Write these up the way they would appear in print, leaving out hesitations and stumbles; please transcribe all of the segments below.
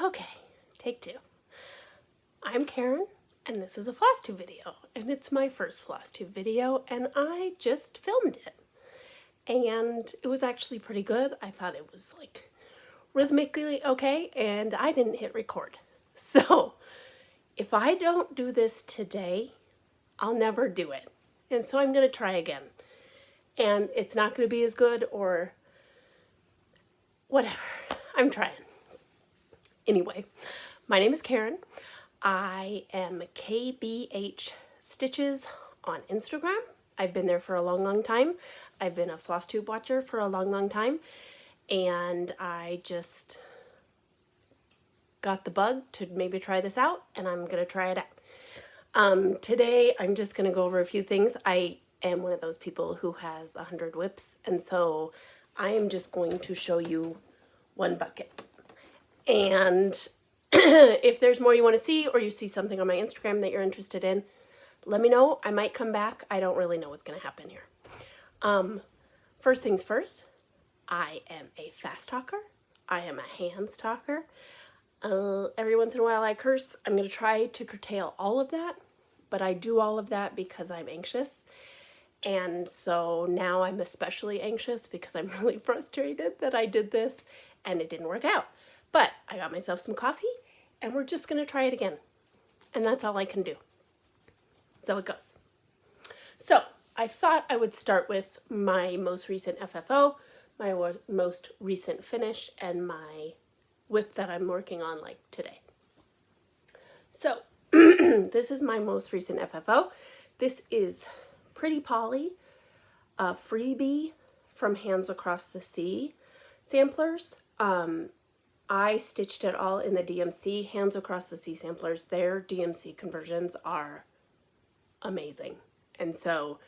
Okay, take two. I'm Karen, and this is a Flosstube video, and it's my first Flosstube video, and I just filmed it. And it was actually pretty good. I thought it was like rhythmically okay, and I didn't hit record. So if I don't do this today, I'll never do it. And so I'm going to try again. And it's not going to be as good or whatever. I'm trying. Anyway, my name is Karen. I am KBH Stitches on Instagram. I've been there for a long time. I've been a Flosstube watcher for a long time. And I just got the bug to maybe try this out, and I'm going to try it out. Today, I'm just going to go over a few things. I am one of those people who has 100 WIPs, and so I am just going to show you one bucket. And if there's more you want to see, or you see something on my Instagram that you're interested in, let me know. I might come back. I don't really know what's going to happen here. First things first, I am a fast talker. I am a hands talker. Every once in a while I curse. I'm going to try to curtail all of that, but I do all of that because I'm anxious. And so now I'm especially anxious because I'm really frustrated that I did this and it didn't work out. But I got myself some coffee and we're just going to try it again. And that's all I can do. So it goes. So I thought I would start with my most recent FFO, my most recent finish, and my WIP that I'm working on like today. So this is my most recent FFO. This is Pretty Polly, a freebie from Hands Across the Sea samplers. I stitched it all in the DMC. Hands Across the Sea samplers, their DMC conversions are amazing. And so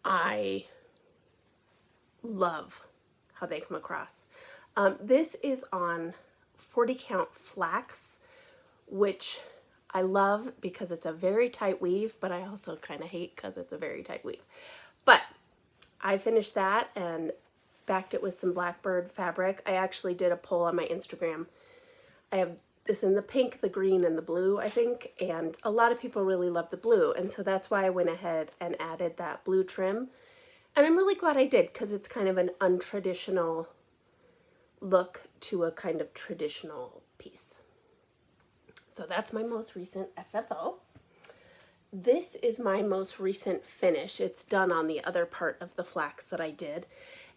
I love how they come across. This is on 40 count flax, which I love because it's a very tight weave, but I also kind of hate because it's a very tight weave. But I finished that and backed it with some Blackbird fabric. I actually did a poll on my Instagram. I have this in the pink, the green, and the blue, I think, and a lot of people really love the blue, and so that's why I went ahead and added that blue trim. And I'm really glad I did because it's kind of an untraditional look to a kind of traditional piece. So that's my most recent FFO. This is my most recent finish. It's done on the other part of the flax that I did.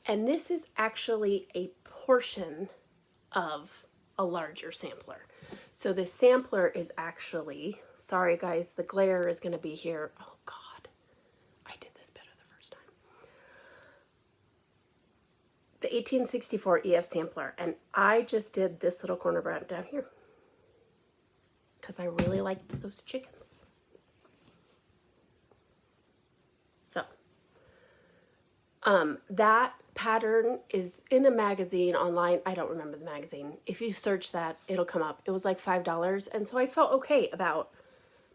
And this is actually a portion of a larger sampler. So this sampler is actually, sorry guys, the glare is going to be here. Oh God, I did this better the first time. The 1864 EF sampler, and I just did this little corner down here because I really liked those chickens. So that pattern is in a magazine online. I don't remember the magazine. If you search that, it'll come up. It was like $5, and so I felt okay about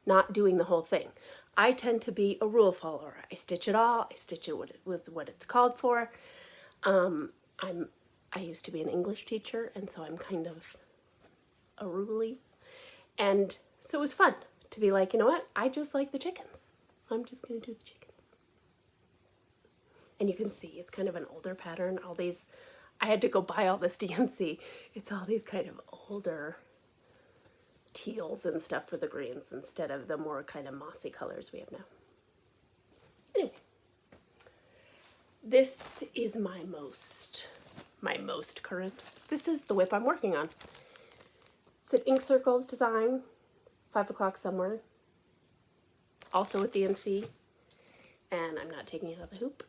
not doing the whole thing. I tend to be a rule follower. I stitch it all. I stitch it with what it's called for. I used to be an English teacher, and so I'm kind of a ruly. And so it was fun to be like, you know what? I just like the chickens. I'm just going to do the chickens. And you can see it's kind of an older pattern. All these, I had to go buy all this DMC. It's all these kind of older teals and stuff for the greens instead of the more kind of mossy colors we have now. Anyway, this is my most current. This is the WIP I'm working on. It's an Ink Circles design, 5 o'clock somewhere. Also with DMC, and I'm not taking it out of the hoop.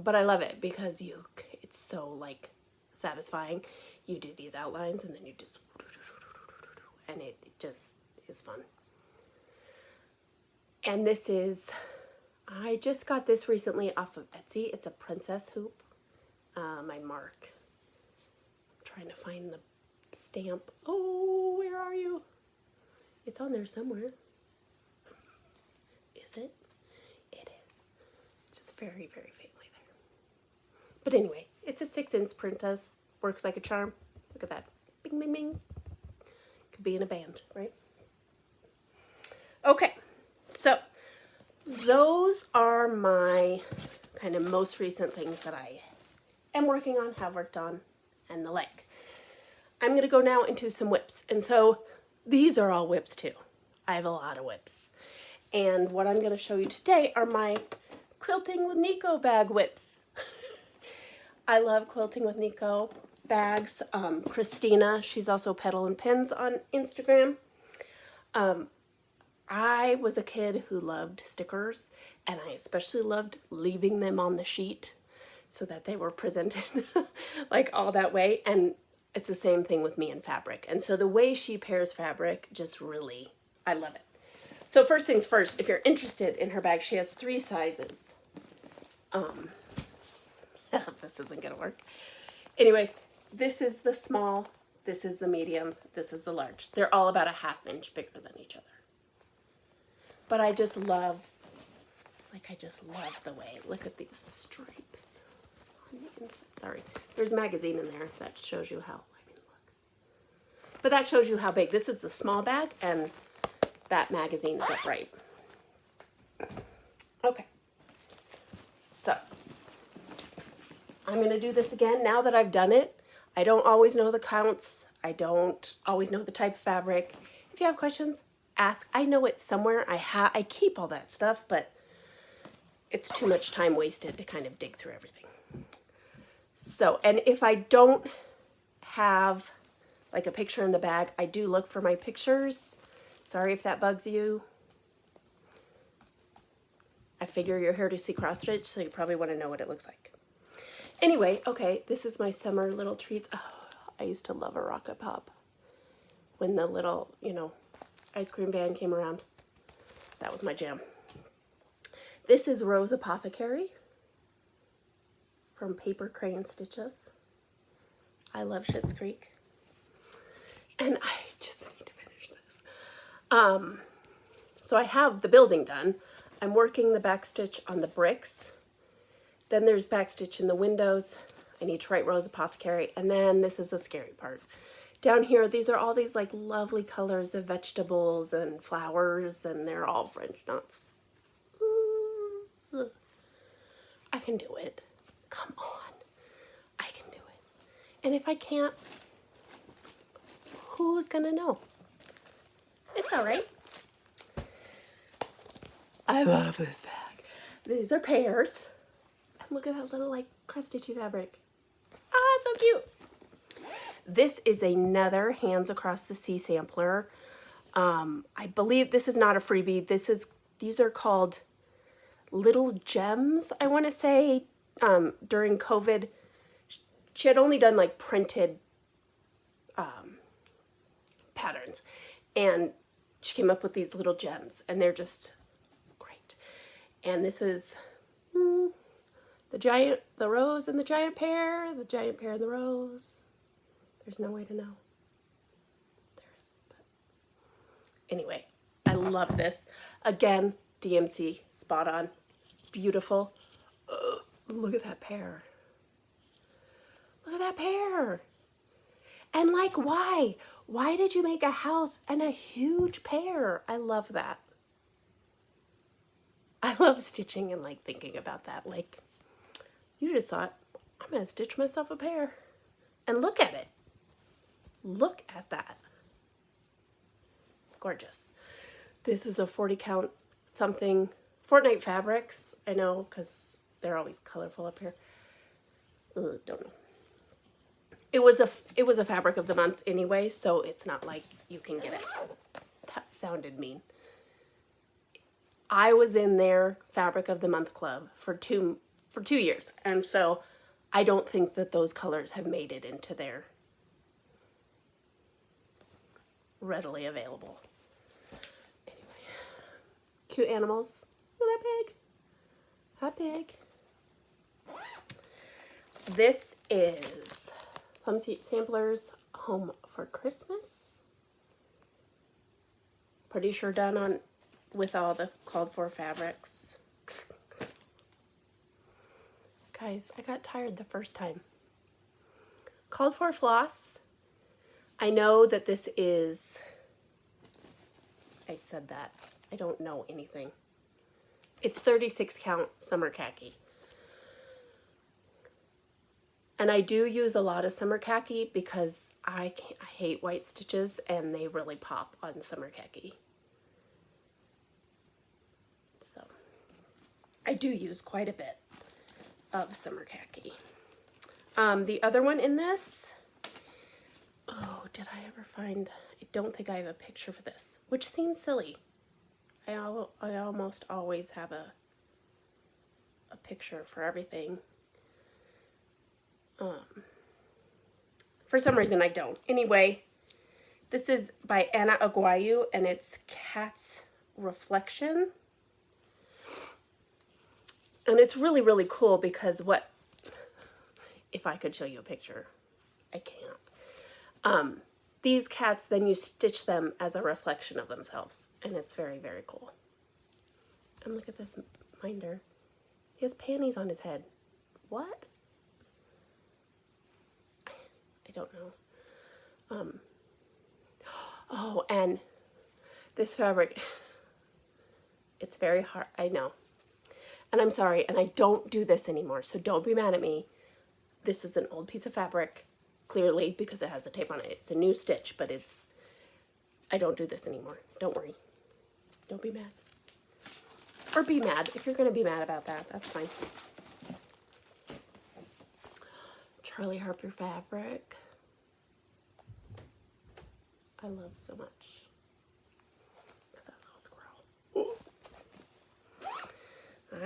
But I love it because it's so like satisfying. You do these outlines and then you just, and it just is fun. And this is, I just got this recently off of Etsy. It's a princess hoop. My mark. I'm trying to find the stamp. Oh, where are you? It's on there somewhere. Is it? It is. It's just very, very faintly there. But anyway, it's a 6-inch princess. Works like a charm. Look at that. Bing, bing, bing. Could be in a band, right? Okay, so those are my kind of most recent things that I am working on, have worked on, and the like. I'm going to go now into some WIPs. And so these are all WIPs too. I have a lot of WIPs. And what I'm going to show you today are my Quilting with Nico bag WIPs. I love Quilting with Nico bags. Christina, she's also Pedal and Pins on Instagram. I was a kid who loved stickers, and I especially loved leaving them on the sheet so that they were presented like all that way. And it's the same thing with me and fabric. And so the way she pairs fabric just really, I love it. So first things first, if you're interested in her bag, she has 3 sizes. This isn't gonna work. Anyway, this is the small, this is the medium, this is the large. They're all about a 1/2 inch bigger than each other. But I just love, I just love the way, look at these stripes on the inside. Sorry, there's a magazine in there that shows you how, look. But that shows you how big. This is the small bag, and that magazine is upright. Okay, so I'm going to do this again. Now that I've done it, I don't always know the counts. I don't always know the type of fabric. If you have questions, ask. I know it's somewhere. I keep all that stuff, but it's too much time wasted to kind of dig through everything. So, and if I don't have like a picture in the bag, I do look for my pictures. Sorry if that bugs you. I figure you're here to see cross stitch, so you probably want to know what it looks like. Anyway, okay, this is my summer little treats. Oh, I used to love a Rocket Pop when the little, ice cream van came around. That was my jam. This is Rose Apothecary from Paper Crayon Stitches. I love Schitt's Creek. And I just need to finish this. So I have the building done. I'm working the backstitch on the bricks. Then there's backstitch in the windows. I need to write Rose Apothecary. And then this is the scary part. Down here, these are all these lovely colors of vegetables and flowers, and they're all French knots. I can do it. Come on. I can do it. And if I can't, who's gonna know? It's all right. I love this bag. These are pears. And look at that little cross-stitchy fabric. Ah, so cute. This is another Hands Across the Sea sampler. I believe this is not a freebie. These are called Little Gems, I want to say. During COVID, she had only done printed patterns, and she came up with these little gems, and they're just great. And this is the rose and the giant pear and the rose. There's no way to know. There is, but anyway, I love this. Again, DMC, spot on, beautiful. Look at that pear. Look at that pear. And why? Why did you make a house and a huge pear? I love that. I love stitching and thinking about that. You just thought, I'm gonna stitch myself a pear. And look at it. Look at that. Gorgeous. This is a 40 count something. Fortnite Fabrics. I know, because they're always colorful up here. Don't know. It was a fabric of the month anyway, so it's not like you can get it. That sounded mean. I was in their fabric of the month club for 2 years, and so I don't think that those colors have made it into their readily available. Anyway, cute animals. Look at that pig. Hi, pig. This is Plum Samplers Home for Christmas. Pretty sure done with all the called for fabrics. Guys, I got tired the first time. Called for floss. I know that this is, I said that. I don't know anything. It's 36 count summer khaki. And I do use a lot of summer khaki because I hate white stitches and they really pop on summer khaki. So I do use quite a bit of summer khaki. The other one in this, oh, did I ever find, I don't think I have a picture for this, which seems silly. I almost always have a picture for everything. For some reason I don't. Anyway, this is by Anna Aguayu and it's Cat's Reflection. And it's really, really cool because if I could show you a picture, I can't. These cats, then you stitch them as a reflection of themselves. And it's very, very cool. And look at this minder. He has panties on his head. What? I don't know. Oh, and this fabric, it's very hard. I know. And I'm sorry, and I don't do this anymore, so don't be mad at me. This is an old piece of fabric, clearly, because it has the tape on it. It's a new stitch, but I don't do this anymore. Don't worry. Don't be mad. Or be mad. If you're going to be mad about that, that's fine. Charlie Harper fabric. I love so much. Look at that little squirrel.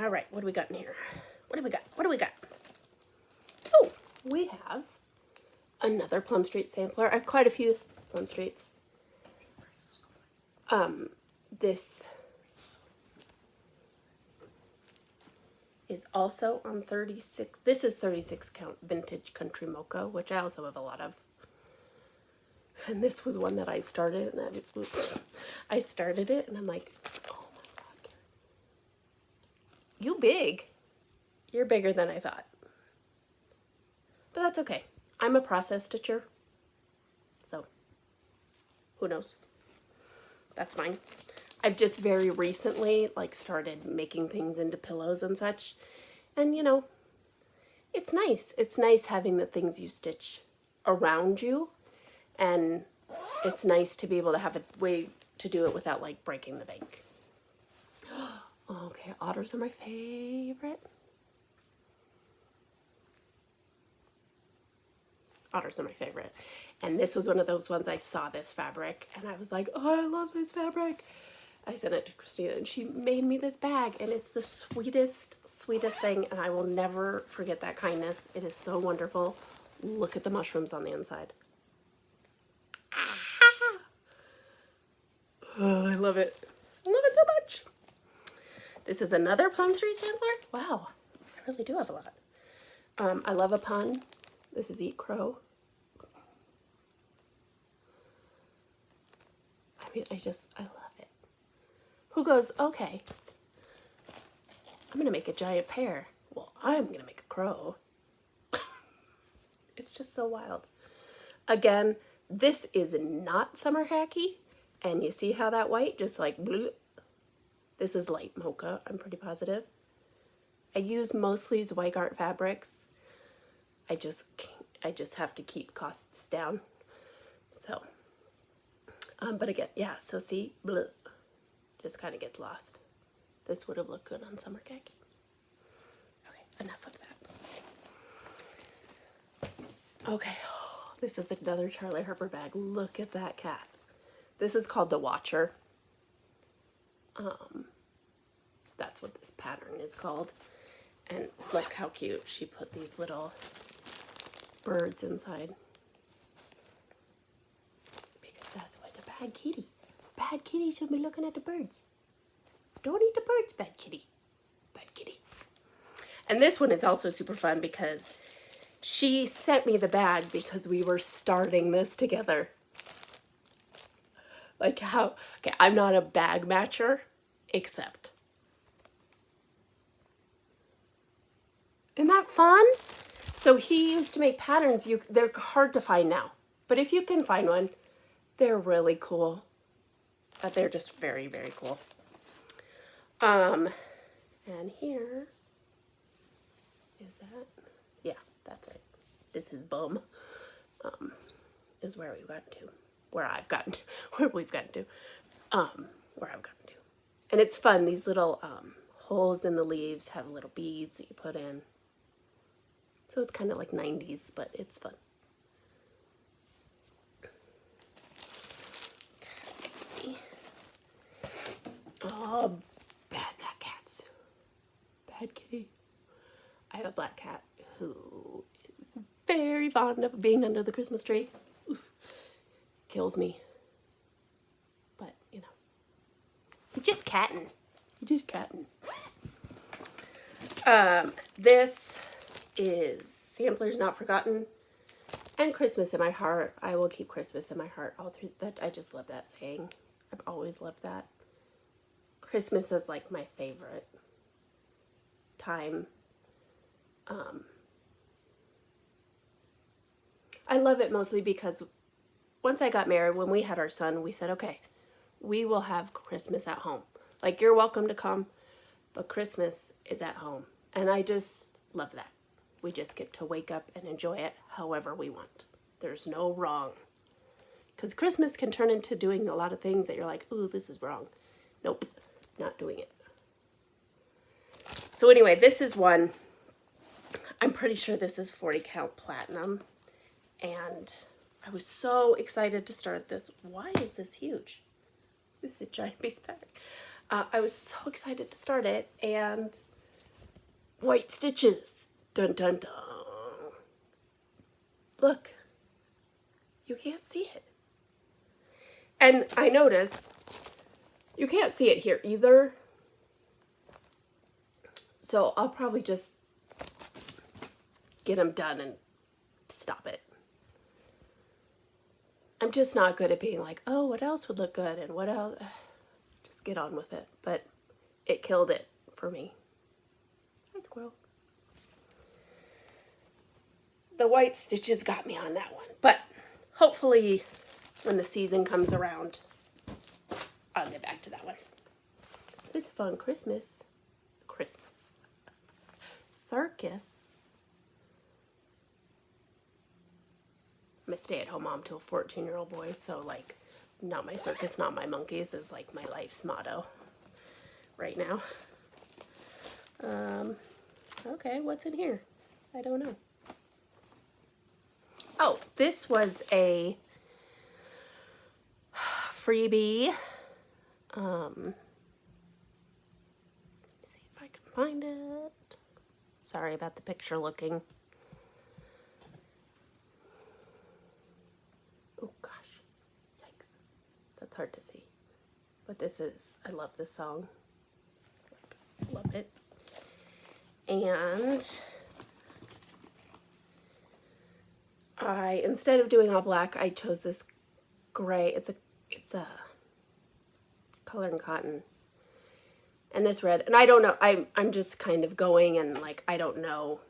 All right, what do we got in here? What do we got? What do we got? Oh, we have another Plum Street sampler. I have quite a few Plum Streets. This is also on 36. This is 36 count vintage country mocha, which I also have a lot of. And this was one that I started, and I started it, and I'm like, oh my God, you big. You're bigger than I thought. But that's okay. I'm a process stitcher, so who knows? That's fine. I've just very recently started making things into pillows and such. And you know, it's nice. It's nice having the things you stitch around you. And it's nice to be able to have a way to do it without breaking the bank. Okay, otters are my favorite. Otters are my favorite. And this was one of those ones I saw this fabric and I was like, oh, I love this fabric. I sent it to Christina and she made me this bag and it's the sweetest, sweetest thing and I will never forget that kindness. It is so wonderful. Look at the mushrooms on the inside. Oh, I love it. I love it so much. This is another Plum Street sampler. Wow, I really do have a lot. I love a pun. This is Eat Crow. I mean, I love it. Who goes, okay, I'm going to make a giant pear. Well, I'm going to make a crow. It's just so wild. Again, this is not summer khaki. And you see how that white just bleh. This is light mocha, I'm pretty positive. I use mostly Zweigart fabrics. I just have to keep costs down. So, but again, yeah, so see, bleh, just kind of gets lost. This would have looked good on summer khaki. Okay, enough of that. Okay, this is another Charlie Harper bag. Look at that cat. This is called the Watcher. That's what this pattern is called. And look how cute. She put these little birds inside. Because that's what a bad kitty. Bad kitty should be looking at the birds. Don't eat the birds, bad kitty. Bad kitty. And this one is also super fun because she sent me the bag because we were starting this together. Okay, I'm not a bag matcher, except. Isn't that fun? So he used to make patterns, they're hard to find now, but But if you can find one, they're really cool. But they're just very, very cool. And here is that. Yeah, that's right. This is bum. Is where we've gotten to. Where I've gotten to. Where we've gotten to. Where I've gotten to. And it's fun. These little holes in the leaves have little beads that you put in. So it's kind of like 90s, but it's fun. Okay. Oh, bad black cats. Bad kitty. I have a black cat who is very fond of being under the Christmas tree. Oof. Kills me. But, you know. He's just catting. He's just catting. This is Samplers Not Forgotten and Christmas in My Heart. I will keep Christmas in my heart all through that. I just love that saying. I've always loved that. Christmas is like my favorite time. I love it mostly because once I got married, when we had our son, we said, okay, we will have Christmas at home. Like, you're welcome to come, but Christmas is at home. And I just love that. We just get to wake up and enjoy it however we want. There's no wrong. Because Christmas can turn into doing a lot of things that you're like, ooh, this is wrong. Nope, not doing it. So anyway, this is one. I'm pretty sure this is 40 count platinum. And I was so excited to start this. Why is this huge? This is a giant piece of fabric. I was so excited to start it, and white stitches. Dun dun dun. Look, you can't see it. And I noticed you can't see it here either. So I'll probably just get them done and stop it. I'm just not good at being like, oh, what else would look good and what else? Just get on with it. But it killed it for me. Hi, squirrel. The white stitches got me on that one. But hopefully when the season comes around, I'll get back to that one. It's fun. Christmas. Circus. I'm a stay-at-home mom to a 14-year-old boy, so like, not my circus, not my monkeys is like my life's motto right now. Okay, what's in here? I don't know. Oh, this was a freebie. See if I can find it. Sorry about the picture looking. Oh gosh, yikes. That's hard to see. But this is, I love this song. Love it. And instead of doing all black, I chose this gray. It's a color and cotton. And this red. And I don't know, I'm just kind of going and like, I don't know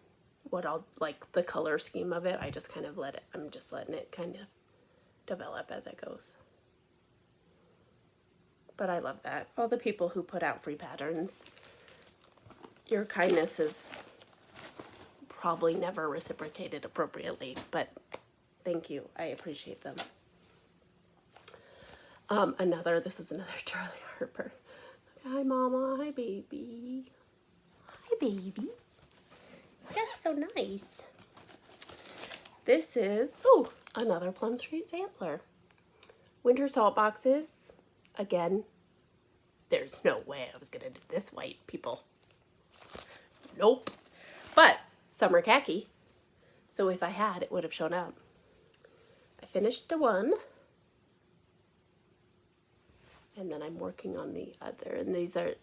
what I'll, like the color scheme of it. I just kind of I'm just letting it kind of develop as it goes. But I love that. All the people who put out free patterns, your kindness is probably never reciprocated appropriately, but thank you. I appreciate them. This is another Charlie Harper. Hi, Mama. Hi, baby. Hi, baby. That's so nice. This is, oh, another Plum Street sampler. Winter salt boxes. Again, there's no way I was going to do this white, people. Nope. But summer khaki. So if I had, it would have shown up. I finished the one. And then I'm working on the other. And these are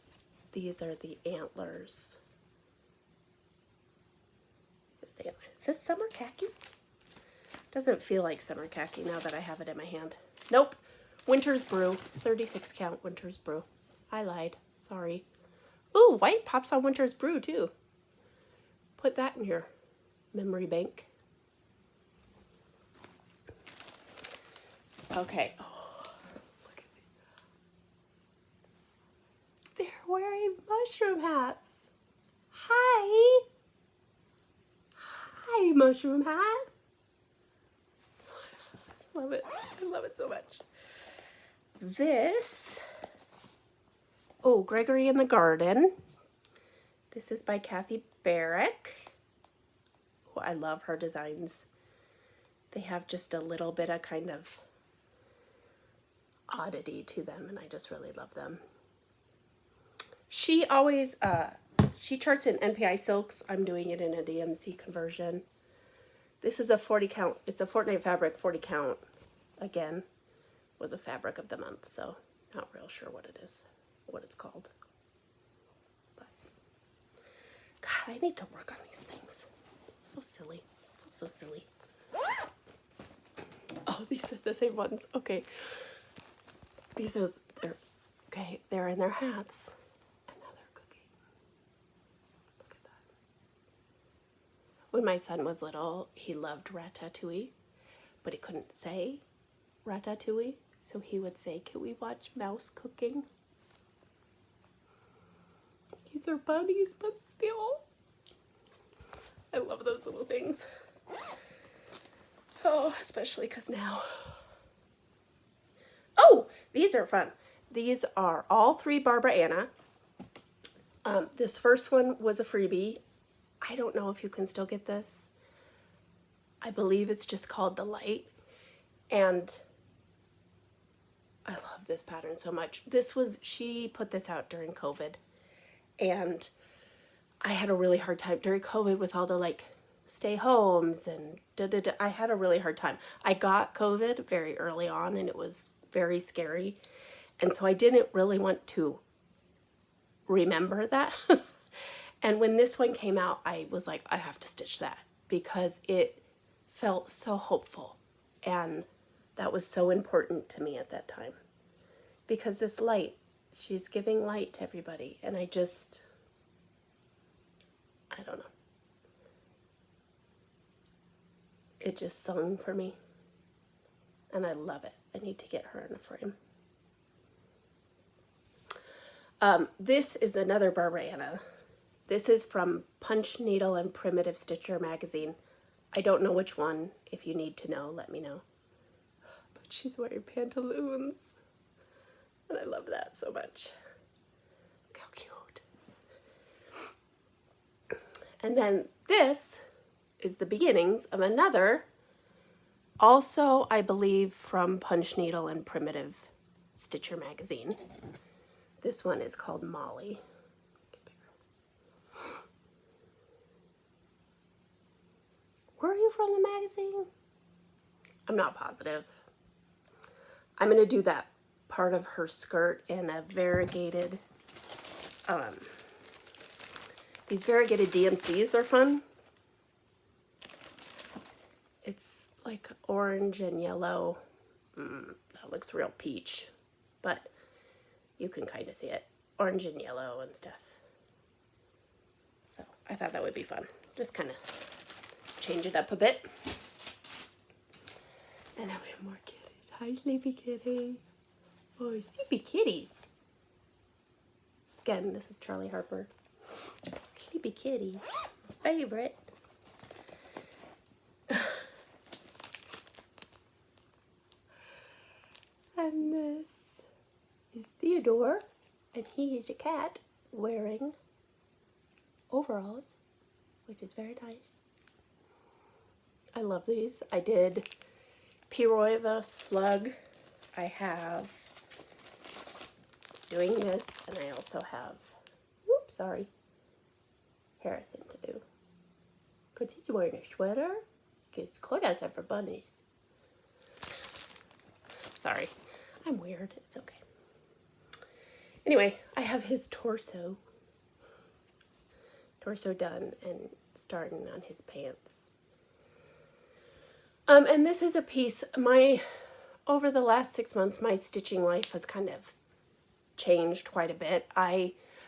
the antlers. Is this summer khaki? Doesn't feel like summer khaki now that I have it in my hand. Nope. Winter's Brew. 36 count Winter's Brew. I lied. Sorry. Ooh, white pops on Winter's Brew too. Put that in your memory bank. Okay. Oh, look at me. They're wearing mushroom hats. Hi. Hi, mushroom hat. Love it. I love it so much. This, oh, Gregory in the Garden. This is by Kathy Barrick. Oh, I love her designs. They have just a little bit of kind of oddity to them, and I just really love them. She always, she charts in NPI silks. I'm doing it in a DMC conversion. This is a 40 count. It's a Fortnite fabric 40 count. Again, was a fabric of the month, so not real sure what it is, what it's called. But God, I need to work on these things. So silly. It's so silly. Oh, these are the same ones. Okay. These are, they're in their hats. And now they're cooking. Look at that. When my son was little, he loved ratatouille, but he couldn't say ratatouille, so he would say, "Can we watch mouse cooking?" These are bunnies, but still. I love those little things. Oh, especially because now. Oh, these are fun. These are all 3 Barbara Anna. This first one was a freebie. I don't know if you can still get this. I believe it's just called The Light. And I love this pattern so much. She put this out during COVID. And I had a really hard time during COVID with all the like stay homes and I had a really hard time. I got COVID very early on and it was very scary. And so I didn't really want to remember that. And when this one came out, I was like, I have to stitch that because it felt so hopeful. And that was so important to me at that time. Because this light, she's giving light to everybody. And I don't know. It just sung for me. And I love it. I need to get her in a frame. This is another Barbara Anna. This is from Punch Needle and Primitive Stitcher magazine. I don't know which one. If you need to know, let me know. But she's wearing pantaloons. And I love that so much. Look how cute. And then this is the beginnings of another, also I believe from Punch Needle and Primitive Stitcher magazine. This one is called Molly. Get bigger. Were you from the magazine? I'm not positive. I'm going to do that part of her skirt in a variegated, these variegated DMCs are fun. It's like orange and yellow. That looks real peach, but you can kind of see it. Orange and yellow and stuff. So I thought that would be fun. Just kind of change it up a bit. And then we have more kitties. Hi, Sleepy Kitty. Oh, Sleepy Kitties. Again, this is Charlie Harper. Sleepy Kitties. Favorite. And this is Theodore, and he is a cat wearing overalls, which is very nice. I love these. I did P-Roy the Slug. I have doing this, and I also have, oops, sorry, Harrison to do. Because he's wearing a sweater. Because clothes are for bunnies. Sorry, I'm weird. It's okay. Anyway, I have his torso done and starting on his pants. And this is a piece, over the last 6 months, my stitching life has kind of changed quite a bit.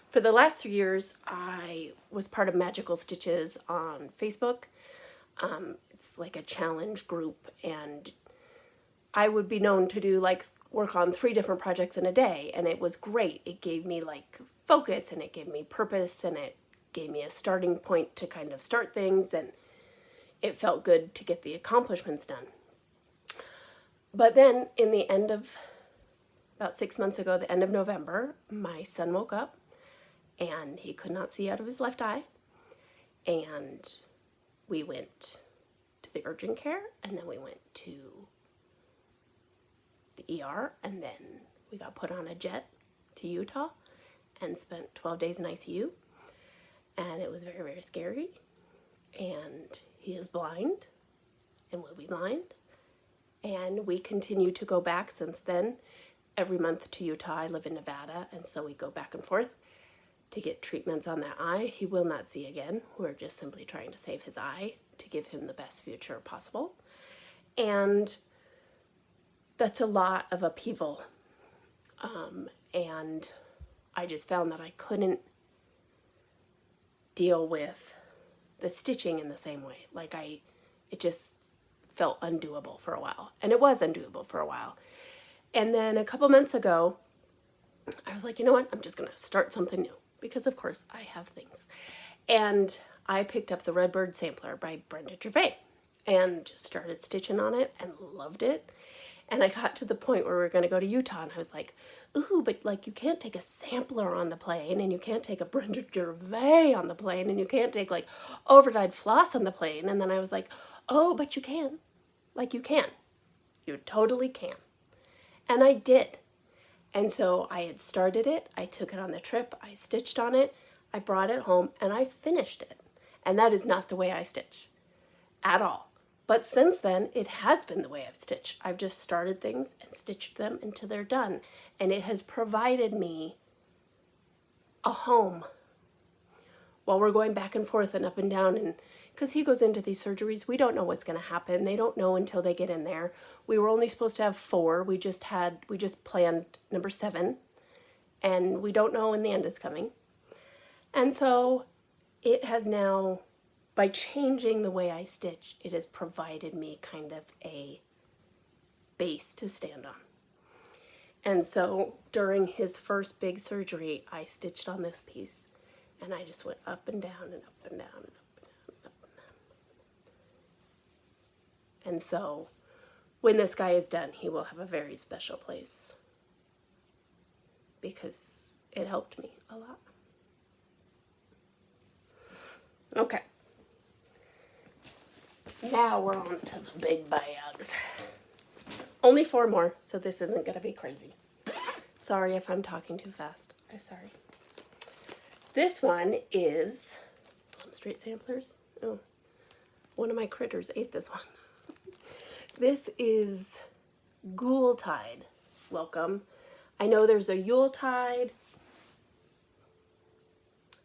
For the last 3 years, I was part of Magical Stitches on Facebook. It's like a challenge group, and I would be known to do like work on 3 different projects in a day, and it was great. It gave me like focus, and it gave me purpose, and it gave me a starting point to kind of start things, and it felt good to get the accomplishments done. But then in the end of, about 6 months ago, the end of November, my son woke up and he could not see out of his left eye. And we went to the urgent care, and then we went to the ER, and then we got put on a jet to Utah and spent 12 days in ICU. And it was very, very scary. And he is blind and will be blind. And we continue to go back since then every month to Utah. I live in Nevada, and so we go back and forth to get treatments on that eye. He will not see again. We're just simply trying to save his eye to give him the best future possible. And that's a lot of upheaval. And I just found that I couldn't deal with the stitching in the same way. Like it just felt undoable for a while. And it was undoable for a while. And then a couple months ago, I was like, you know what? I'm just going to start something new. Because of course I have things. And I picked up the Redbird Sampler by Brenda Gervais and just started stitching on it and loved it. And I got to the point where we were going to go to Utah, and I was like, ooh, but like you can't take a sampler on the plane, and you can't take a Brenda Gervais on the plane, and you can't take like overdyed floss on the plane. And then I was like, oh, but you can. Like you can. You totally can. And I did. And so I had started it, I took it on the trip, I stitched on it, I brought it home, and I finished it. And that is not the way I stitch at all. But since then, it has been the way I've stitched. I've just started things and stitched them until they're done. And it has provided me a home while we're going back and forth and up and down. And because he goes into these surgeries, we don't know what's going to happen. They don't know until they get in there. We were only supposed to have 4. We just planned number 7. And we don't know when the end is coming. And so it has now, by changing the way I stitch, it has provided me kind of a base to stand on. And so during his first big surgery, I stitched on this piece, and I just went up and down and up and down and up and down and up and down. And so when this guy is done, he will have a very special place because it helped me a lot. Okay. Now we're on to the big bags. Only 4 more, so this isn't going to be crazy. Sorry if I'm talking too fast. I'm sorry. This one is straight samplers. Oh, one of my critters ate this one. This is Ghoultide. Welcome. I know there's a Yuletide.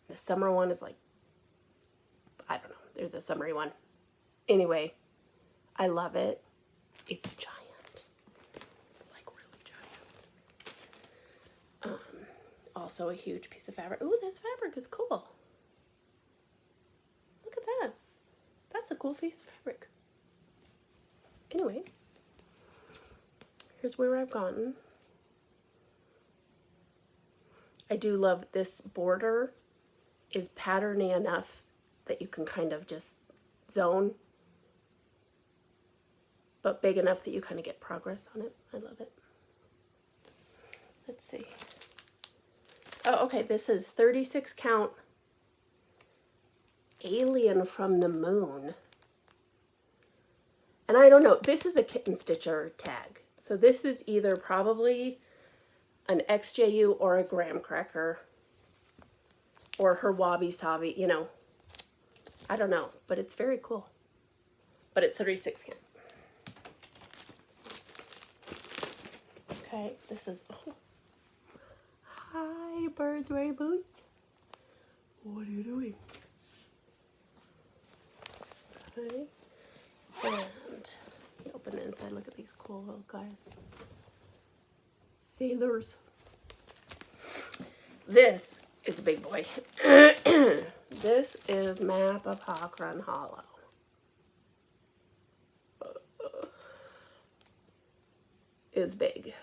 The summer one is like, I don't know. There's a summery one. Anyway, I love it. It's giant. Like really giant. Also a huge piece of fabric. Ooh, this fabric is cool. Look at that. That's a cool piece of fabric. Anyway, here's where I've gotten. I do love this border is patterny enough that you can kind of just zone, but big enough that you kind of get progress on it. I love it. Let's see. Oh, okay, this is 36 count Alien from the Moon. And I don't know, this is a kitten stitcher tag. So this is either probably an XJU or a graham cracker or her wabi sabi, you know. I don't know, but it's very cool. But it's 36 count. Okay, this is, oh. Hi, birds wearing boots. What are you doing? Okay, and open the inside. Look at these cool little guys. Sailors. This is a big boy. This is Map of Hawkrun Hollow. is big.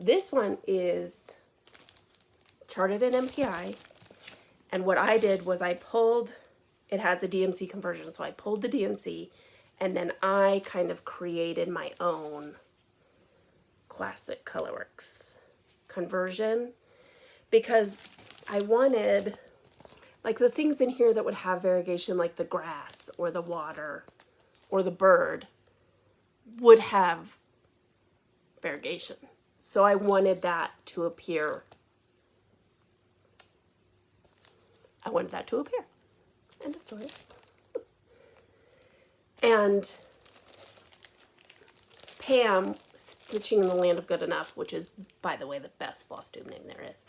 This one is charted in MPI, and what I did was I pulled, it has a DMC conversion, so I pulled the DMC, and then I kind of created my own classic Colorworks conversion, because I wanted, like, the things in here that would have variegation, like the grass or the water or the bird, would have variegation. So I wanted that to appear. I wanted that to appear. End of story. And Pam, Stitching in the Land of Good Enough, which is, by the way, the best Flosstube name there is,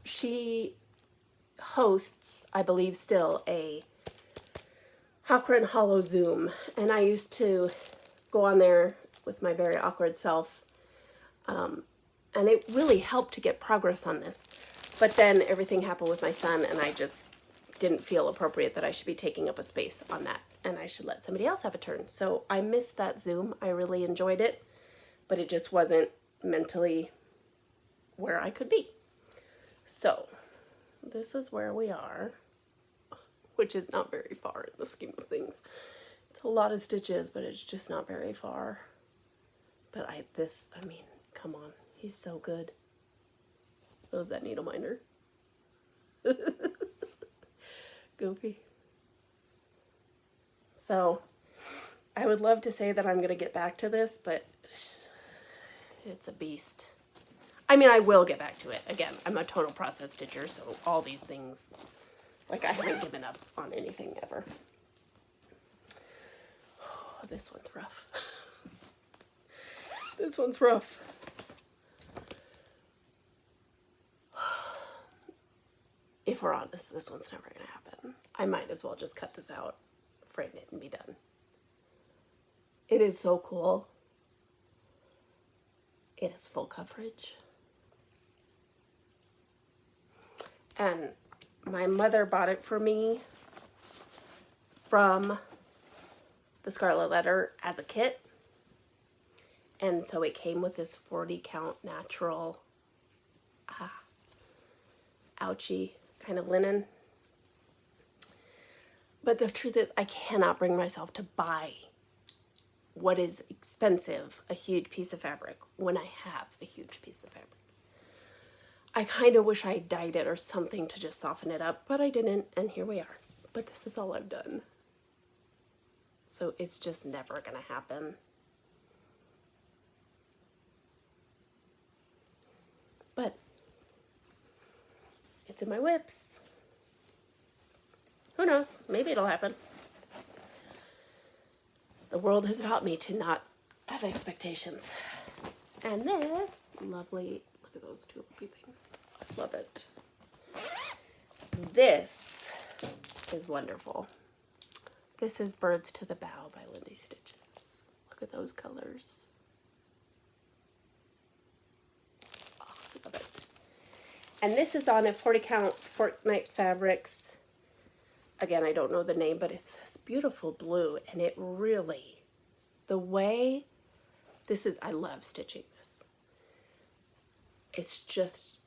she hosts, I believe still, a Hawkran Hollow Zoom. And I used to go on there with my very awkward self. And it really helped to get progress on this. But then everything happened with my son, and I just didn't feel appropriate that I should be taking up a space on that, and I should let somebody else have a turn. So I missed that Zoom. I really enjoyed it, but it just wasn't mentally where I could be. So this is where we are, which is not very far in the scheme of things. It's a lot of stitches, but it's just not very far. But I mean, come on, he's so good. So is that needle minder. Goofy. So I would love to say that I'm going to get back to this, but it's a beast. I mean, I will get back to it. Again, I'm a total process stitcher, so all these things, like, I haven't given up on anything ever. Oh, this one's rough. This one's rough. If we're honest, this one's never going to happen. I might as well just cut this out, frame it, and be done. It is so cool. It is full coverage. And my mother bought it for me from the Scarlet Letter as a kit. And so it came with this 40 count natural, ouchie kind of linen. But the truth is, I cannot bring myself to buy what is expensive, a huge piece of fabric, when I have a huge piece of fabric. I kind of wish I dyed it or something to just soften it up, but I didn't, and here we are. But this is all I've done. So it's just never going to happen. But it's in my WIPs. Who knows? Maybe it'll happen. The world has taught me to not have expectations. And this lovely, look at those two lovely things. I love it. This is wonderful. This is Birds to the Bow by Lindy Stitches. Look at those colors. Love it. And this is on a 40 count Fortnite Fabrics. Again, I don't know the name, but it's this beautiful blue, and it really, the way this is, I love stitching this. It's just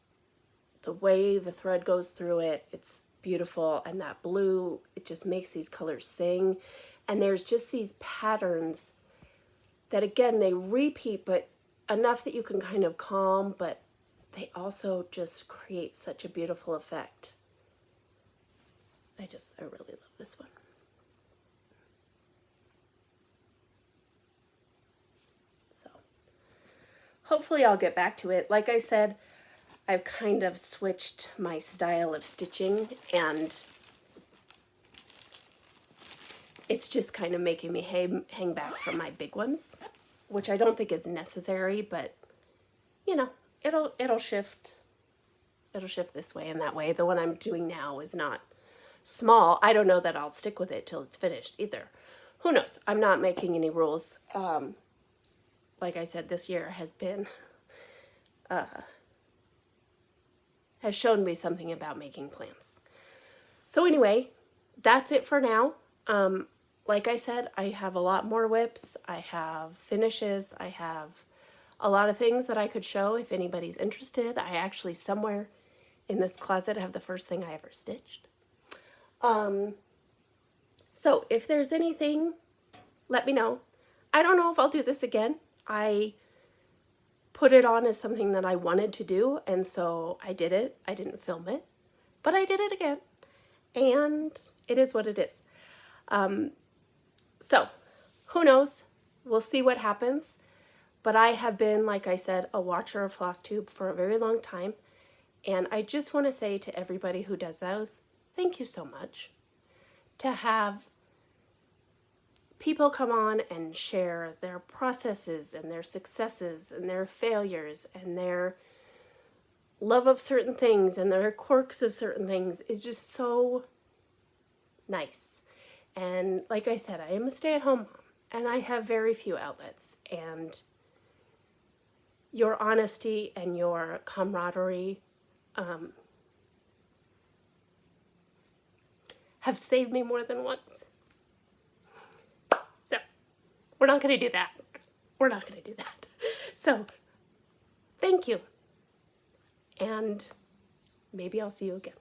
the way the thread goes through it, it's beautiful, and that blue, it just makes these colors sing. And there's just these patterns that, again, they repeat, but enough that you can kind of calm, but they also just create such a beautiful effect. I really love this one. So, hopefully I'll get back to it. Like I said, I've kind of switched my style of stitching, and it's just kind of making me hang back from my big ones, which I don't think is necessary, but you know, it'll shift. It'll shift this way and that way. The one I'm doing now is not small. I don't know that I'll stick with it till it's finished either. Who knows? I'm not making any rules. Like I said, this year has been, has shown me something about making plans. So anyway, that's it for now. like I said, I have a lot more WIPs, I have finishes, I have a lot of things that I could show if anybody's interested. I actually somewhere in this closet have the first thing I ever stitched. So if there's anything, let me know. I don't know if I'll do this again. I put it on as something that I wanted to do, and so I did it. I didn't film it, but I did it again, and it is what it is. So who knows? We'll see what happens. But I have been, like I said, a watcher of Flosstube for a very long time, and I just want to say to everybody who does those, thank you so much. To have people come on and share their processes and their successes and their failures and their love of certain things and their quirks of certain things is just so nice. And like I said, I am a stay-at-home mom and I have very few outlets, and your honesty and your camaraderie have saved me more than once. So we're not going to do that. We're not going to do that. So thank you. And maybe I'll see you again.